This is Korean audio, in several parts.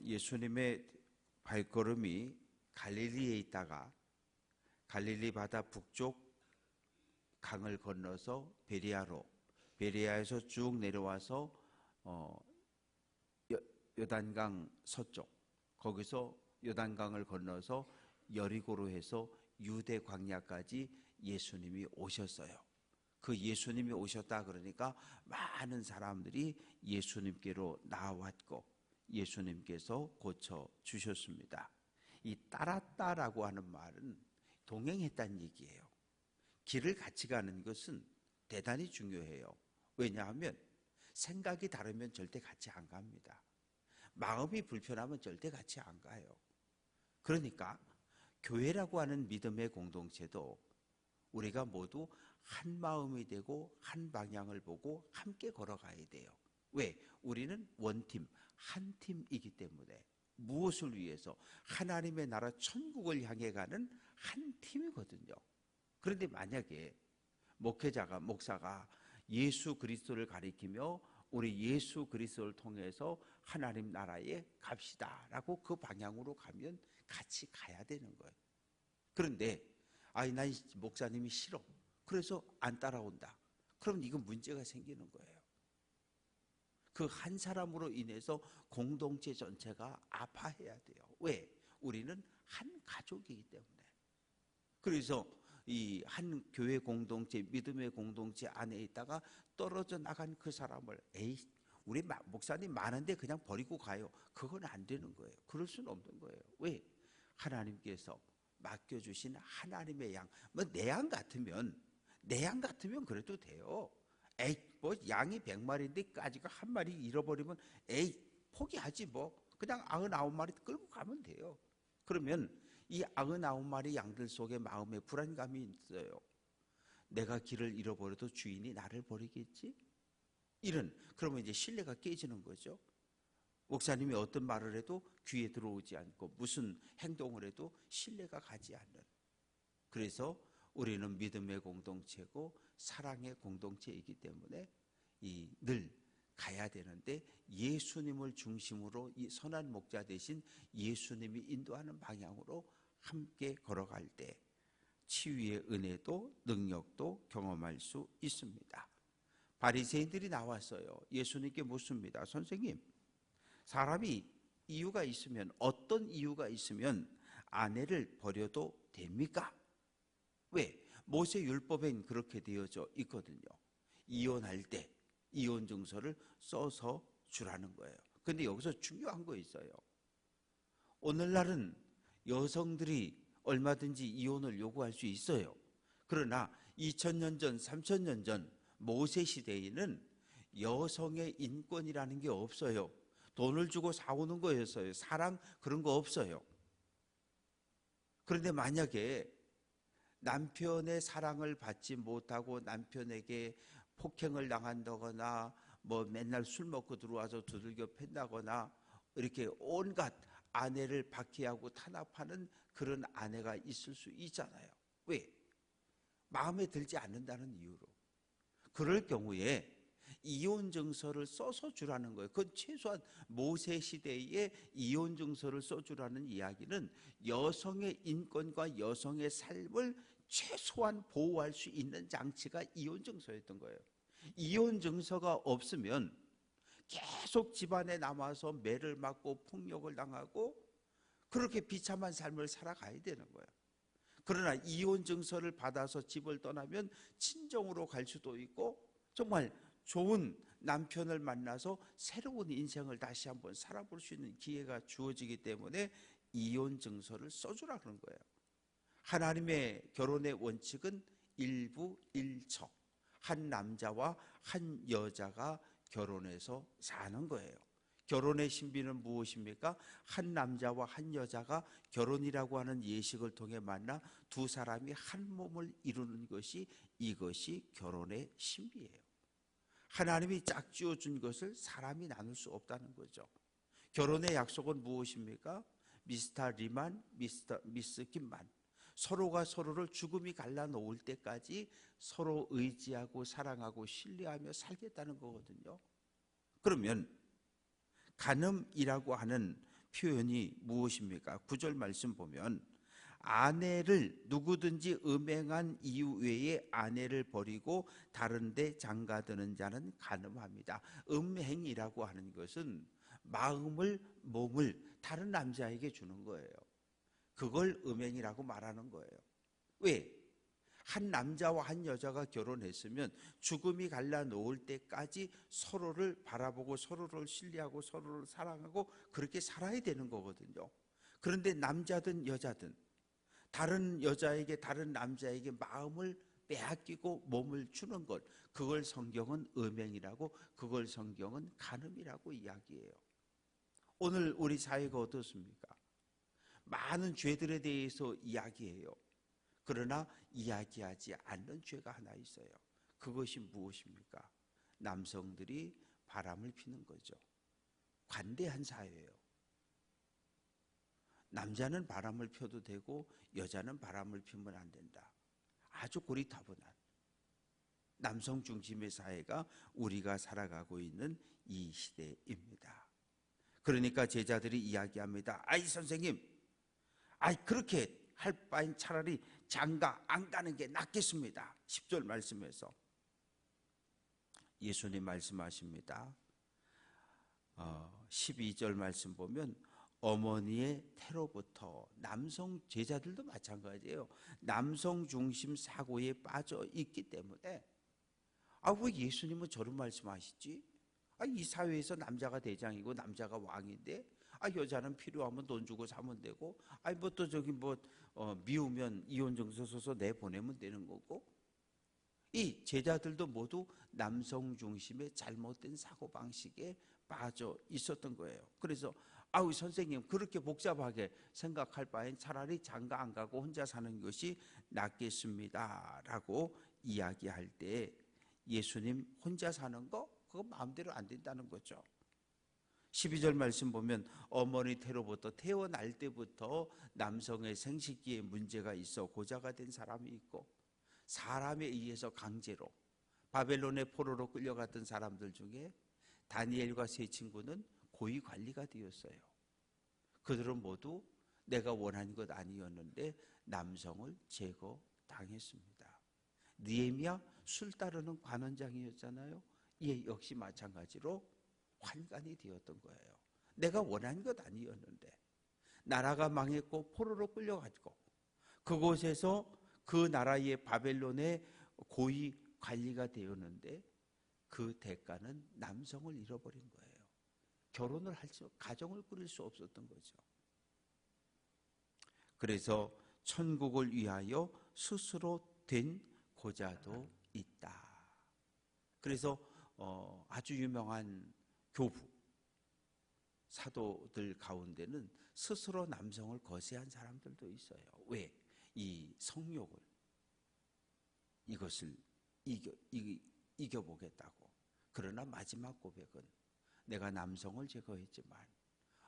예수님의 발걸음이 갈릴리에 있다가 갈릴리 바다 북쪽 강을 건너서 베레아에서 쭉 내려와서 요단강 서쪽, 거기서 요단강을 건너서 여리고로 해서 유대 광야까지 예수님이 오셨어요. 그 예수님이 오셨다 그러니까 많은 사람들이 예수님께로 나왔고 예수님께서 고쳐 주셨습니다. 이 따랐다라고 하는 말은 동행했다는 얘기예요. 길을 같이 가는 것은 대단히 중요해요. 왜냐하면 생각이 다르면 절대 같이 안 갑니다. 마음이 불편하면 절대 같이 안 가요. 그러니까 교회라고 하는 믿음의 공동체도 우리가 모두 한 마음이 되고 한 방향을 보고 함께 걸어가야 돼요. 왜? 우리는 원팀, 한 팀이기 때문에 무엇을 위해서? 하나님의 나라 천국을 향해 가는 한 팀이거든요. 그런데 만약에 목사가 예수 그리스도를 가리키며 우리 예수 그리스도를 통해서 하나님 나라에 갑시다라고 그 방향으로 가면 같이 가야 되는 거예요. 그런데 난 목사님이 싫어. 그래서 안 따라온다. 그럼 이건 문제가 생기는 거예요. 그 한 사람으로 인해서 공동체 전체가 아파해야 돼요. 왜? 우리는 한 가족이기 때문에. 그래서 이 한 교회 공동체, 믿음의 공동체 안에 있다가 떨어져 나간 그 사람을 우리 목사님 많은데 그냥 버리고 가요. 그건 안 되는 거예요. 그럴 수는 없는 거예요. 왜? 하나님께서 맡겨주신 하나님의 양, 내 양 같으면 그래도 돼요. 양이 100마리인데 까지가 한 마리 잃어버리면 포기하지 뭐. 그냥 99마리 끌고 가면 돼요. 그러면 이 99마리 양들 속에 마음에 불안감이 있어요. 내가 길을 잃어버려도 주인이 나를 버리겠지? 그러면 이제 신뢰가 깨지는 거죠. 목사님이 어떤 말을 해도 귀에 들어오지 않고 무슨 행동을 해도 신뢰가 가지 않는. 그래서 우리는 믿음의 공동체고 사랑의 공동체이기 때문에 늘 가야 되는데 예수님을 중심으로 이 선한 목자 대신 예수님이 인도하는 방향으로 함께 걸어갈 때 치유의 은혜도 능력도 경험할 수 있습니다. 바리새인들이 나왔어요. 예수님께 묻습니다. 선생님, 사람이 이유가 있으면 어떤 이유가 있으면 아내를 버려도 됩니까? 왜? 모세 율법엔 그렇게 되어져 있거든요. 이혼할 때 이혼 증서를 써서 주라는 거예요. 근데 여기서 중요한 거 있어요. 오늘날은 여성들이 얼마든지 이혼을 요구할 수 있어요. 그러나 2000년 전, 3000년 전 모세 시대에는 여성의 인권이라는 게 없어요. 돈을 주고 사오는 거였어요. 사랑 그런 거 없어요. 그런데 만약에 남편의 사랑을 받지 못하고 남편에게 폭행을 당한다거나 맨날 술 먹고 들어와서 두들겨 팬다거나 이렇게 온갖 아내를 박해하고 탄압하는 그런 아내가 있을 수 있잖아요. 왜? 마음에 들지 않는다는 이유로. 그럴 경우에 이혼 증서를 써서 주라는 거예요. 그건 최소한 모세 시대에 이혼 증서를 써주라는 이야기는 여성의 인권과 여성의 삶을 최소한 보호할 수 있는 장치가 이혼 증서였던 거예요. 이혼 증서가 없으면 계속 집안에 남아서 매를 맞고 폭력을 당하고 그렇게 비참한 삶을 살아가야 되는 거예요. 그러나 이혼 증서를 받아서 집을 떠나면 친정으로 갈 수도 있고 정말 좋은 남편을 만나서 새로운 인생을 다시 한번 살아볼 수 있는 기회가 주어지기 때문에 이혼 증서를 써주라 그런 거예요. 하나님의 결혼의 원칙은 일부 일처, 한 남자와 한 여자가 결혼해서 사는 거예요. 결혼의 신비는 무엇입니까? 한 남자와 한 여자가 결혼이라고 하는 예식을 통해 만나 두 사람이 한 몸을 이루는 것이 이것이 결혼의 신비예요. 하나님이 짝지어 준 것을 사람이 나눌 수 없다는 거죠. 결혼의 약속은 무엇입니까? 미스터 리만, 미스 김만. 서로가 서로를 죽음이 갈라놓을 때까지 서로 의지하고 사랑하고 신뢰하며 살겠다는 거거든요. 그러면 간음이라고 하는 표현이 무엇입니까? 9절 말씀 보면 아내를 누구든지 음행한 이유 외에 아내를 버리고 다른 데 장가드는 자는 간음합니다. 음행이라고 하는 것은 마음을 몸을 다른 남자에게 주는 거예요. 그걸 음행이라고 말하는 거예요. 왜? 한 남자와 한 여자가 결혼했으면 죽음이 갈라놓을 때까지 서로를 바라보고 서로를 신뢰하고 서로를 사랑하고 그렇게 살아야 되는 거거든요. 그런데 남자든 여자든 다른 여자에게 다른 남자에게 마음을 빼앗기고 몸을 주는 것, 그걸 성경은 음행이라고, 그걸 성경은 간음이라고 이야기해요. 오늘 우리 사회가 어떻습니까? 많은 죄들에 대해서 이야기해요. 그러나 이야기하지 않는 죄가 하나 있어요. 그것이 무엇입니까? 남성들이 바람을 피는 거죠. 관대한 사회예요. 남자는 바람을 펴도 되고 여자는 바람을 피면 안 된다. 아주 고리타분한 남성 중심의 사회가 우리가 살아가고 있는 이 시대입니다. 그러니까 제자들이 이야기합니다. 아이 선생님, 아이 그렇게 할 바엔 차라리 장가 안 가는 게 낫겠습니다. 10절 말씀에서 예수님 말씀하십니다. 12절 말씀 보면 어머니의 태로부터, 남성 제자들도 마찬가지예요. 남성 중심 사고에 빠져 있기 때문에 왜 예수님은 저런 말씀하시지? 이 사회에서 남자가 대장이고 남자가 왕인데 여자는 필요하면 돈 주고 사면 되고 뭐 또 저기 미우면 이혼 증서 써서 내보내면 되는 거고, 이 제자들도 모두 남성 중심의 잘못된 사고방식에 빠져 있었던 거예요. 그래서 선생님 그렇게 복잡하게 생각할 바엔 차라리 장가 안 가고 혼자 사는 것이 낫겠습니다 라고 이야기할 때 예수님 혼자 사는 거 그거 마음대로 안 된다는 거죠. 12절 말씀 보면 어머니 태로부터, 태어날 때부터 남성의 생식기에 문제가 있어 고자가 된 사람이 있고, 사람에 의해서 강제로 바벨론의 포로로 끌려갔던 사람들 중에 다니엘과 세 친구는 고위 관리가 되었어요. 그들은 모두 내가 원하는 것 아니었는데 남성을 제거당했습니다. 느헤미야 술 따르는 관원장이었잖아요. 역시 마찬가지로 환관이 되었던 거예요. 내가 원하는 것 아니었는데 나라가 망했고 포로로 끌려가지고 그곳에서 그 나라의 바벨론의 고위 관리가 되었는데 그 대가는 남성을 잃어버린 거예요. 결혼을 가정을 꾸릴 수 없었던 거죠. 그래서 천국을 위하여 스스로 된 고자도 있다. 그래서 아주 유명한 교부 사도들 가운데는 스스로 남성을 거세한 사람들도 있어요. 왜? 이 성욕을, 이것을 이겨보겠다고. 그러나 마지막 고백은 내가 남성을 제거했지만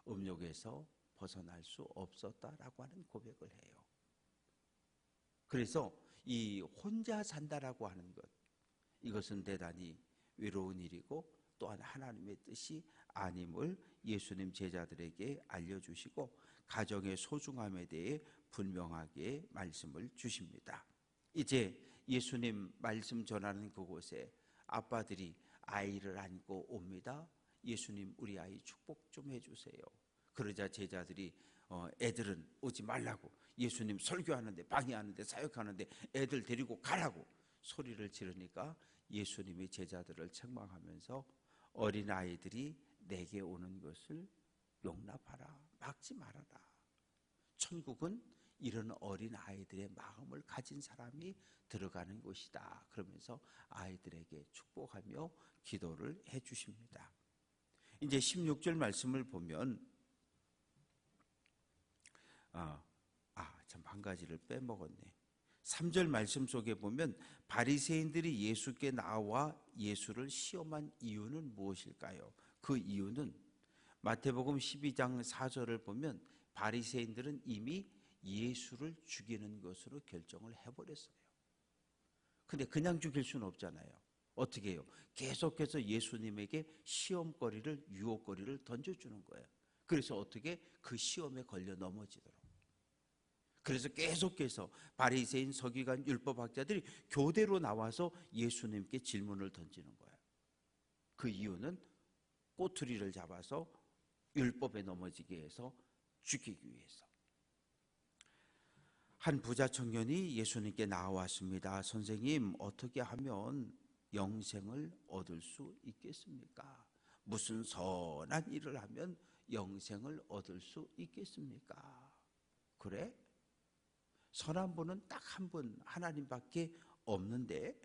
음욕에서 벗어날 수 없었다라고 하는 고백을 해요. 그래서 이 혼자 산다라고 하는 것, 이것은 대단히 외로운 일이고 또한 하나님의 뜻이 아님을 예수님 제자들에게 알려주시고 가정의 소중함에 대해 분명하게 말씀을 주십니다. 이제 예수님 말씀 전하는 그곳에 아빠들이 아이를 안고 옵니다. 예수님 우리 아이 축복 좀 해주세요. 그러자 제자들이 애들은 오지 말라고, 예수님 설교하는데 방해하는데 사역하는데 애들 데리고 가라고 소리를 지르니까 예수님이 제자들을 책망하면서 어린아이들이 내게 오는 것을 용납하라, 막지 말아라. 천국은 이런 어린아이들의 마음을 가진 사람이 들어가는 곳이다. 그러면서 아이들에게 축복하며 기도를 해 주십니다. 이제 16절 말씀을 보면 참 한 가지를 빼먹었네. 3절 말씀 속에 보면 바리새인들이 예수께 나와 예수를 시험한 이유는 무엇일까요? 그 이유는 마태복음 12장 4절을 보면 바리새인들은 이미 예수를 죽이는 것으로 결정을 해버렸어요. 근데 그냥 죽일 수는 없잖아요. 어떻게 해요? 계속해서 예수님에게 시험거리를, 유혹거리를 던져주는 거예요. 그래서 어떻게 그 시험에 걸려 넘어지도록. 그래서 계속해서 바리새인, 서기관, 율법학자들이 교대로 나와서 예수님께 질문을 던지는 거예요. 그 이유는 꼬투리를 잡아서 율법에 넘어지게 해서 죽이기 위해서. 한 부자 청년이 예수님께 나왔습니다. 선생님, 어떻게 하면 영생을 얻을 수 있겠습니까? 무슨 선한 일을 하면 영생을 얻을 수 있겠습니까? 그래? 선한 분은 딱 한 분, 하나님밖에 없는데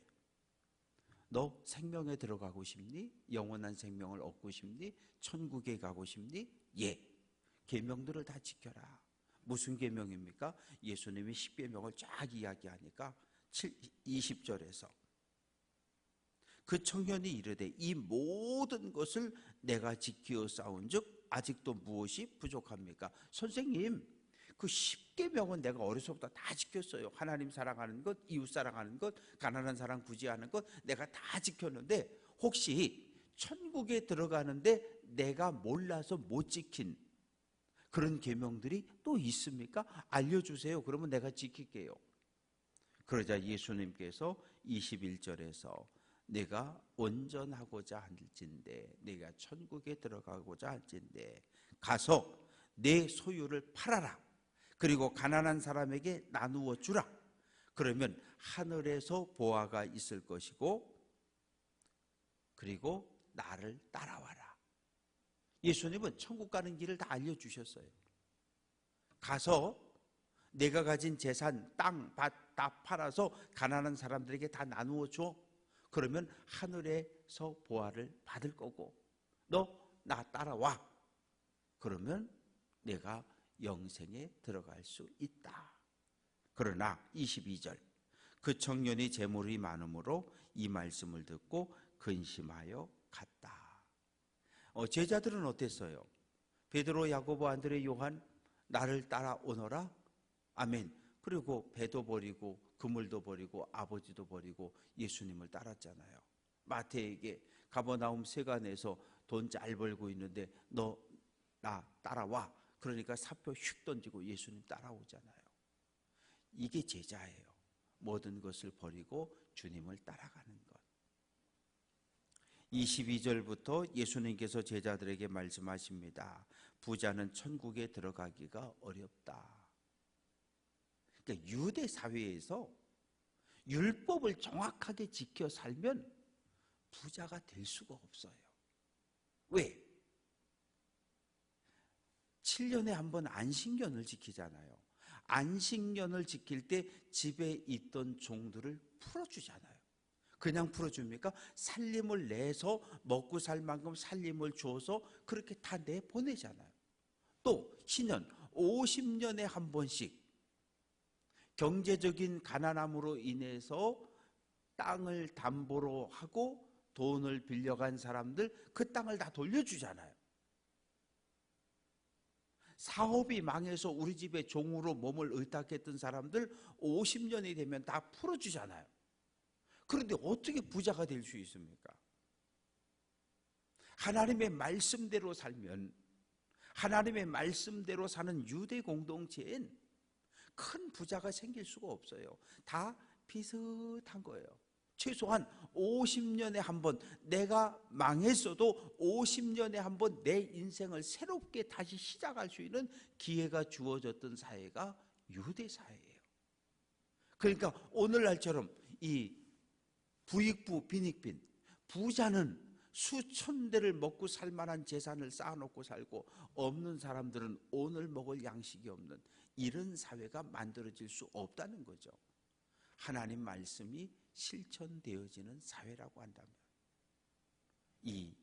너 생명에 들어가고 싶니? 영원한 생명을 얻고 싶니? 천국에 가고 싶니? 예. 계명들을 다 지켜라. 무슨 계명입니까? 예수님이 10계명을 쫙 이야기하니까 20절에서 그 청년이 이르되 이 모든 것을 내가 지키어 싸운즉 아직도 무엇이 부족합니까? 선생님, 그 10계명은 내가 어려서부터 다 지켰어요. 하나님 사랑하는 것, 이웃 사랑하는 것, 가난한 사람 구제하는 것 내가 다 지켰는데 혹시 천국에 들어가는데 내가 몰라서 못 지킨 그런 계명들이 또 있습니까? 알려주세요. 그러면 내가 지킬게요. 그러자 예수님께서 21절에서 내가 온전하고자 할진대, 내가 천국에 들어가고자 할진대 가서 내 소유를 팔아라. 그리고 가난한 사람에게 나누어 주라. 그러면 하늘에서 보화가 있을 것이고 그리고 나를 따라와라. 예수님은 천국 가는 길을 다 알려주셨어요. 가서 내가 가진 재산, 땅, 밭 다 팔아서 가난한 사람들에게 다 나누어 줘. 그러면 하늘에서 보화를 받을 거고 너 나 따라와. 그러면 내가 영생에 들어갈 수 있다. 그러나 22절 그 청년이 재물이 많으므로 이 말씀을 듣고 근심하여 갔다. 제자들은 어땠어요? 베드로, 야고보, 안드레, 요한 나를 따라오너라. 아멘. 그리고 배도 버리고 그물도 버리고 아버지도 버리고 예수님을 따랐잖아요. 마태에게 가버나움 세관에서 돈 잘 벌고 있는데 너 나 따라와. 그러니까 사표 휙 던지고 예수님 따라오잖아요. 이게 제자예요. 모든 것을 버리고 주님을 따라가는 것. 22절부터 예수님께서 제자들에게 말씀하십니다. 부자는 천국에 들어가기가 어렵다. 그러니까 유대 사회에서 율법을 정확하게 지켜 살면 부자가 될 수가 없어요. 왜? 7년에 한 번 안식년을 지키잖아요. 안식년을 지킬 때 집에 있던 종들을 풀어주잖아요. 그냥 풀어줍니까? 살림을 내서 먹고 살 만큼 살림을 줘서 그렇게 다 내보내잖아요. 또 신년 50년에 한 번씩 경제적인 가난함으로 인해서 땅을 담보로 하고 돈을 빌려간 사람들 그 땅을 다 돌려주잖아요. 사업이 망해서 우리 집에 종으로 몸을 의탁했던 사람들 50년이 되면 다 풀어주잖아요. 그런데 어떻게 부자가 될 수 있습니까? 하나님의 말씀대로 살면, 하나님의 말씀대로 사는 유대 공동체엔 큰 부자가 생길 수가 없어요. 다 비슷한 거예요. 최소한 50년에 한 번, 내가 망했어도 50년에 한 번 내 인생을 새롭게 다시 시작할 수 있는 기회가 주어졌던 사회가 유대 사회예요. 그러니까 오늘날처럼 이 부익부 빈익빈, 부자는 수천 대를 먹고 살 만한 재산을 쌓아놓고 살고 없는 사람들은 오늘 먹을 양식이 없는 이런 사회가 만들어질 수 없다는 거죠. 하나님 말씀이 실천되어지는 사회라고 한다면 이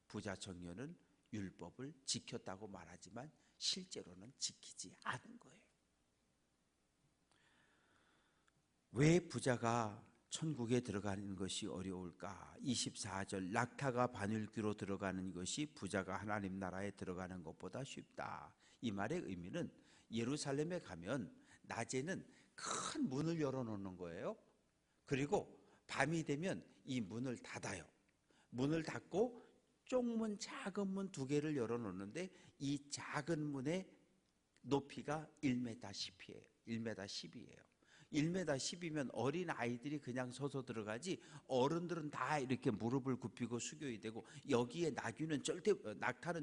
부자 청년은 율법을 지켰다고 말하지만 실제로는 지키지 않은 거예요. 왜 부자가 천국에 들어가는 것이 어려울까? 24절 낙타가 바늘귀로 들어가는 것이 부자가 하나님 나라에 들어가는 것보다 쉽다. 이 말의 의미는 예루살렘에 가면 낮에는 큰 문을 열어놓는 거예요. 그리고 밤이 되면 이 문을 닫아요. 문을 닫고 쪽문 작은 문 2개를 열어놓는데 이 작은 문의 높이가 1m 10이에요. 1m 10이에요. 1m 10이면 어린 아이들이 그냥 서서 들어가지 어른들은 다 이렇게 무릎을 굽히고 숙여야 되고 여기에 낙타는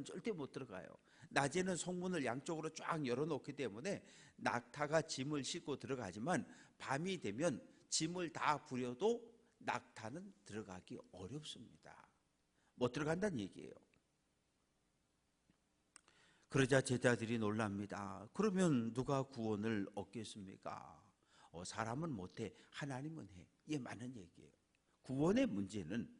절대 못 들어가요. 낮에는 성문을 양쪽으로 쫙 열어놓기 때문에 낙타가 짐을 싣고 들어가지만 밤이 되면 짐을 다 부려도 낙타는 들어가기 어렵습니다. 못 들어간다는 얘기예요. 그러자 제자들이 놀랍니다. 그러면 누가 구원을 얻겠습니까? 사람은 못해, 하나님은 해. 이게 맞는 얘기예요. 구원의 문제는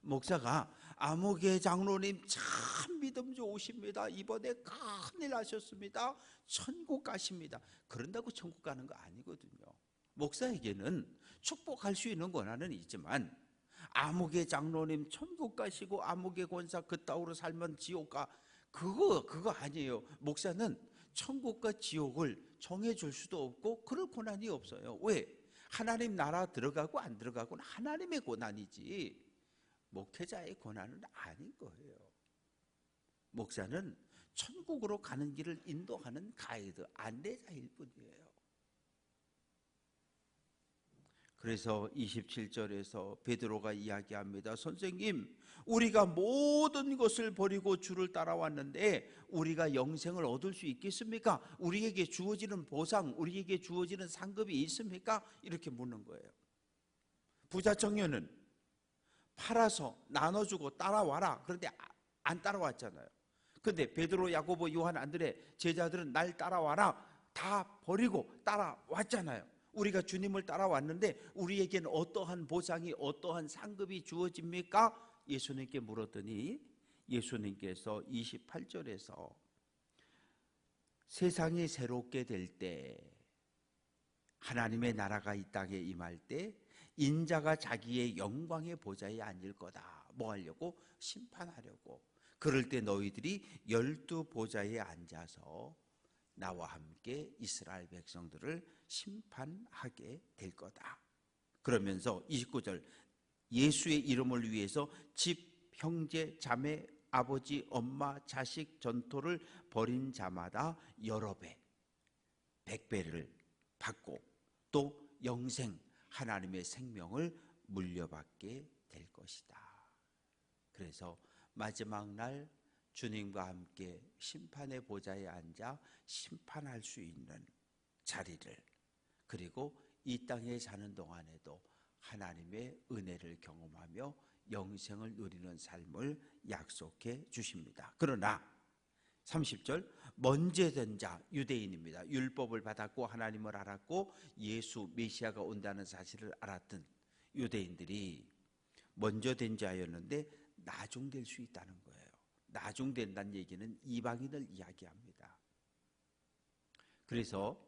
목사가 아무개 장로님 참 믿음 좋으십니다. 이번에 큰일 하셨습니다. 천국 가십니다. 그런다고 천국 가는 거 아니거든요. 목사에게는 축복할 수 있는 권한은 있지만 아무개 장로님 천국 가시고 아무개 권사 그따위로 살면 지옥 가, 그거 아니에요. 목사는 천국과 지옥을 정해줄 수도 없고 그럴 권한이 없어요. 왜? 하나님 나라 들어가고 안 들어가고는 하나님의 권한이지 목회자의 권한은 아닌 거예요. 목사는 천국으로 가는 길을 인도하는 가이드, 안내자일 뿐이에요. 그래서 27절에서 베드로가 이야기합니다. 선생님, 우리가 모든 것을 버리고 주를 따라왔는데 우리가 영생을 얻을 수 있겠습니까? 우리에게 주어지는 보상, 우리에게 주어지는 상급이 있습니까? 이렇게 묻는 거예요. 부자 청년은 팔아서 나눠주고 따라와라. 그런데 안 따라왔잖아요. 근데 베드로, 야고보, 요한, 안드레 제자들은 날 따라와라. 다 버리고 따라왔잖아요. 우리가 주님을 따라왔는데 우리에게는 어떠한 보상이, 어떠한 상급이 주어집니까? 예수님께 물었더니 예수님께서 28절에서 세상이 새롭게 될 때, 하나님의 나라가 이 땅에 임할 때 인자가 자기의 영광의 보좌에 앉을 거다. 뭐 하려고? 심판하려고. 그럴 때 너희들이 12보좌에 앉아서 나와 함께 이스라엘 백성들을 심판하게 될 거다. 그러면서 29절, 예수의 이름을 위해서 집, 형제, 자매, 아버지, 엄마, 자식, 전토를 벌인 자마다 여러 배, 100배를 받고 또 영생, 하나님의 생명을 물려받게 될 것이다. 그래서 마지막 날 주님과 함께 심판의 보좌에 앉아 심판할 수 있는 자리를, 그리고 이 땅에 사는 동안에도 하나님의 은혜를 경험하며 영생을 누리는 삶을 약속해 주십니다. 그러나 30절, 먼저 된 자, 유대인입니다. 율법을 받았고 하나님을 알았고 예수 메시아가 온다는 사실을 알았던 유대인들이 먼저 된 자였는데 나중될 수 있다는 거예요. 나중된다는 얘기는 이방인을 이야기합니다. 그래서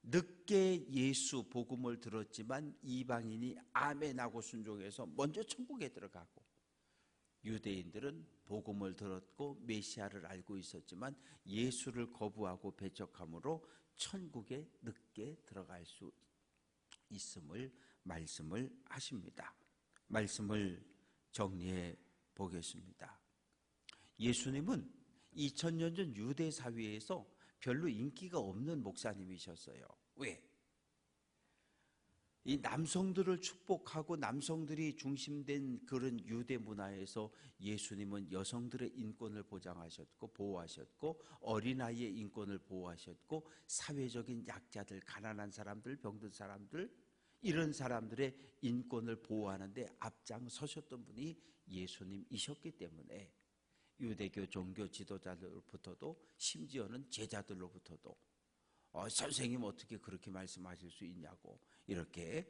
늦게 예수 복음을 들었지만 이방인이 아멘하고 순종해서 먼저 천국에 들어가고, 유대인들은 복음을 들었고 메시아를 알고 있었지만 예수를 거부하고 배척함으로 천국에 늦게 들어갈 수 있음을 말씀을 하십니다. 말씀을 정리해 보겠습니다. 예수님은 2000년 전 유대 사회에서 별로 인기가 없는 목사님이셨어요. 왜? 이 남성들을 축복하고 남성들이 중심된 그런 유대 문화에서 예수님은 여성들의 인권을 보장하셨고 보호하셨고 어린아이의 인권을 보호하셨고 사회적인 약자들, 가난한 사람들, 병든 사람들, 이런 사람들의 인권을 보호하는데 앞장서셨던 분이 예수님이셨기 때문에 유대교 종교 지도자들로부터도, 심지어는 제자들로부터도 선생님 어떻게 그렇게 말씀하실 수 있냐고 이렇게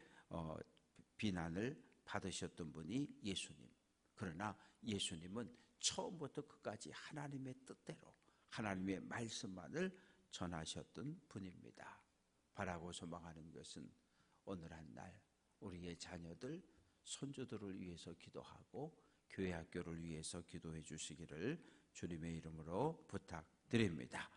비난을 받으셨던 분이 예수님. 그러나 예수님은 처음부터 끝까지 하나님의 뜻대로 하나님의 말씀만을 전하셨던 분입니다. 바라고 소망하는 것은 오늘 한 날 우리의 자녀들, 손주들을 위해서 기도하고 교회 학교를 위해서 기도해 주시기를 주님의 이름으로 부탁드립니다.